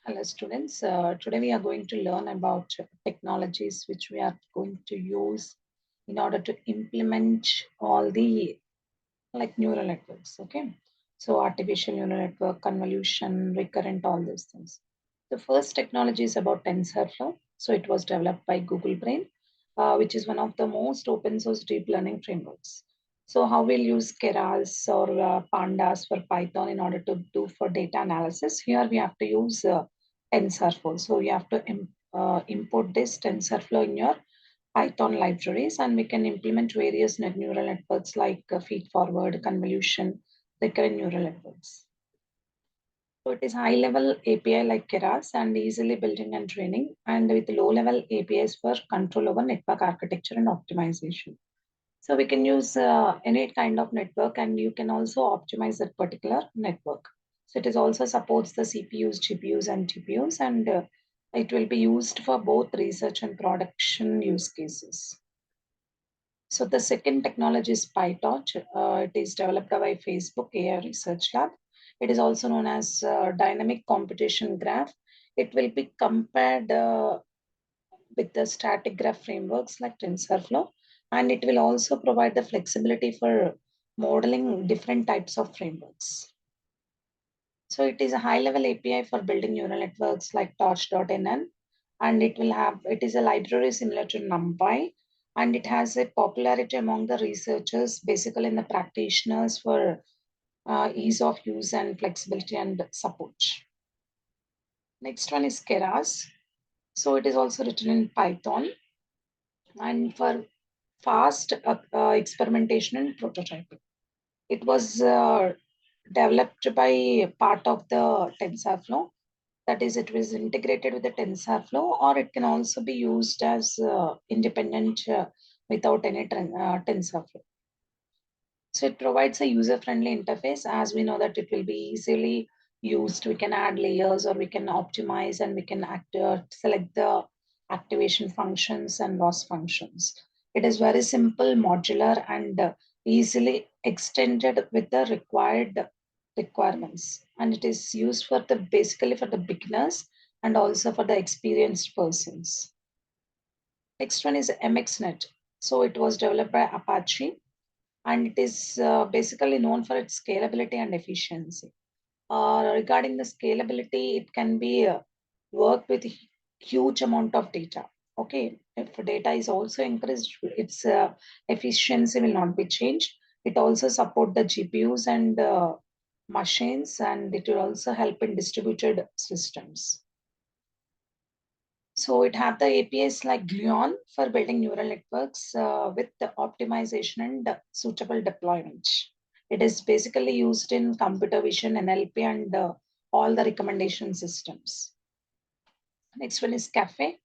Hello, students. Today we are going to learn about technologies which we are going to use in order to implement all the neural networks. Okay, so artificial neural network, convolution, recurrent, all these things. The first technology is about TensorFlow. So it was developed by Google Brain, which is one of the most open source deep learning frameworks. So how we'll use Keras or Pandas for Python in order to do for data analysis. Here we have to use TensorFlow. So you have to import this TensorFlow in your Python libraries, and we can implement various neural networks like feed forward, convolution, recurrent neural networks. So it is high level API like Keras and easily building and training, and with low level APIs for control over network architecture and optimization. So we can use any kind of network, and you can also optimize that particular network. So it is also supports the CPUs, GPUs, and TPUs, and it will be used for both research and production use cases. So the second technology is PyTorch. It is developed by Facebook AI Research Lab. It is also known as dynamic computation graph. It will be compared with the static graph frameworks like TensorFlow, and it will also provide the flexibility for modeling different types of frameworks. So it is a high-level API for building neural networks like Torch.nl, and it is a library similar to NumPy, and it has a popularity among the researchers, basically in the practitioners for ease of use and flexibility and support. Next one is Keras. So it is also written in Python and for fast experimentation and prototyping. It was developed by part of the TensorFlow. That is, it was integrated with the TensorFlow, or it can also be used as independent without any TensorFlow. So it provides a user-friendly interface, as we know that it will be easily used. We can add layers, or we can optimize, and we can select the activation functions and loss functions. It is very simple, modular, and easily extended with the required requirements. And it is used for the basically for the beginners and also for the experienced persons. Next one is MXNet. So it was developed by Apache, and it is basically known for its scalability and efficiency. Regarding the scalability, it can be worked with huge amount of data. Okay, if data is also increased, its efficiency will not be changed. It also support the GPUs and machines, and it will also help in distributed systems. So it have the APIs like Gluon for building neural networks with the optimization and suitable deployment. It is basically used in computer vision, NLP, and all the recommendation systems. Next one is Cafe.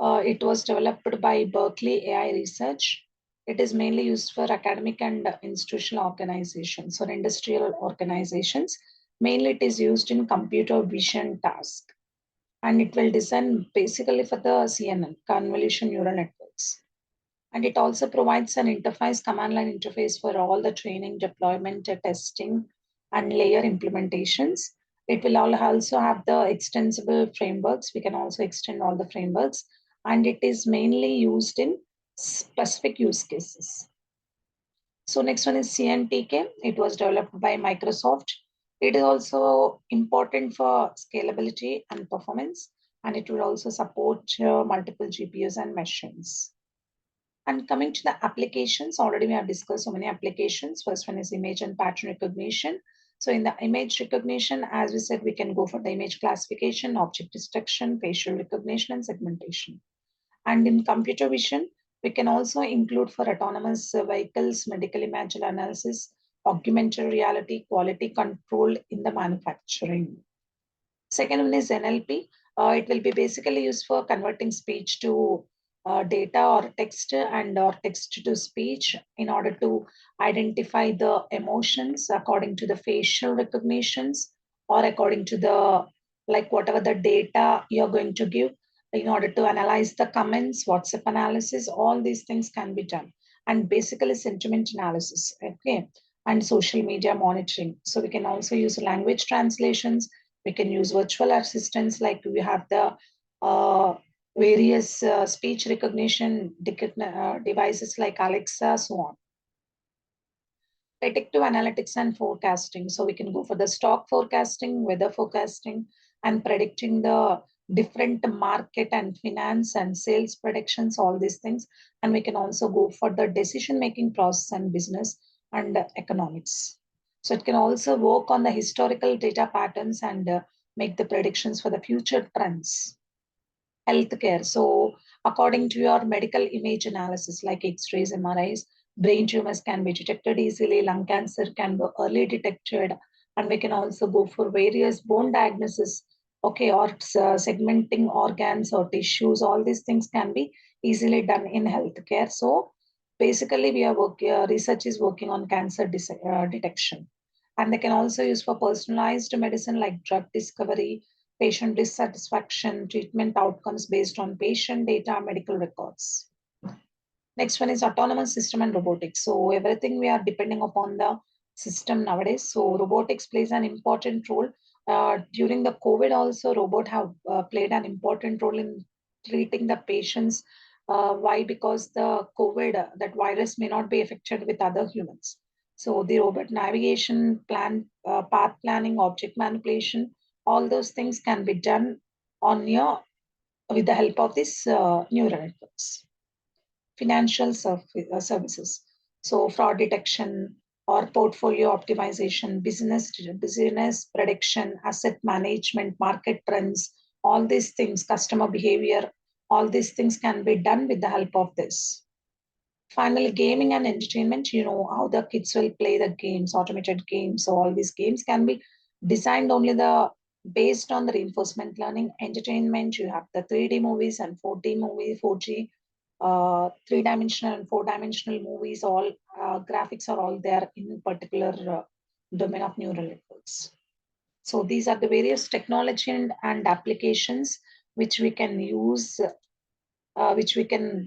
It was developed by Berkeley AI Research. It is mainly used for academic and institutional organizations or industrial organizations. Mainly, it is used in computer vision tasks, and it will design basically for the CNN, convolution neural networks. And it also provides an interface, command line interface for all the training, deployment, testing, and layer implementations. It will all also have the extensible frameworks. We can also extend all the frameworks, and it is mainly used in specific use cases. So next one is CNTK. It was developed by Microsoft. It is also important for scalability and performance, and it will also support multiple GPUs and machines. And coming to the applications, already we have discussed so many applications. First one is image and pattern recognition. So in the image recognition, as we said, we can go for the image classification, object detection, facial recognition, and segmentation. And in computer vision, we can also include for autonomous vehicles, medical image analysis, augmented reality, quality control in the manufacturing. Second one is NLP. It will be basically used for converting speech to data or text and or text to speech in order to identify the emotions according to the facial recognitions or according to the like whatever the data you're going to give in order to analyze the comments, WhatsApp analysis, all these things can be done. And basically sentiment analysis, okay, and social media monitoring. So we can also use language translations, We can use virtual assistants like we have the uh, various speech recognition devices like Alexa, so on. Predictive analytics and forecasting. So we can go for the stock forecasting, weather forecasting, and predicting the different market and finance and sales predictions, all these things. And we can also go for the decision making process and business and economics. So it can also work on the historical data patterns and make the predictions for the future trends. Healthcare. So, according to your medical image analysis, like X-rays, MRIs, brain tumors can be detected easily, lung cancer can be early detected, and we can also go for various bone diagnosis, okay, or segmenting organs or tissues. All these things can be easily done in healthcare. So, basically, we are working. Research is working on cancer detection, and they can also use for personalized medicine like drug discovery, patient dissatisfaction, treatment outcomes based on patient data, medical records. Next one is autonomous system and robotics. So everything we are depending upon the system nowadays. So robotics plays an important role. During the COVID also, robot have played an important role in treating the patients. Why? Because the COVID, that virus may not be affected with other humans. So the robot navigation, path planning, object manipulation, all those things can be done on your with the help of this neural networks. Financial services. So fraud detection or portfolio optimization, business prediction, asset management, market trends, all these things, customer behavior, all these things can be done with the help of this. Finally, gaming and entertainment, you know how the kids will play the games, automated games. So all these games can be designed only the based on the reinforcement learning. Entertainment, you have the 3D movies and 4D movie, 4G, three-dimensional and four-dimensional movies. All graphics are all there in particular domain of neural networks. So these are the various technology and applications which we can use, which we can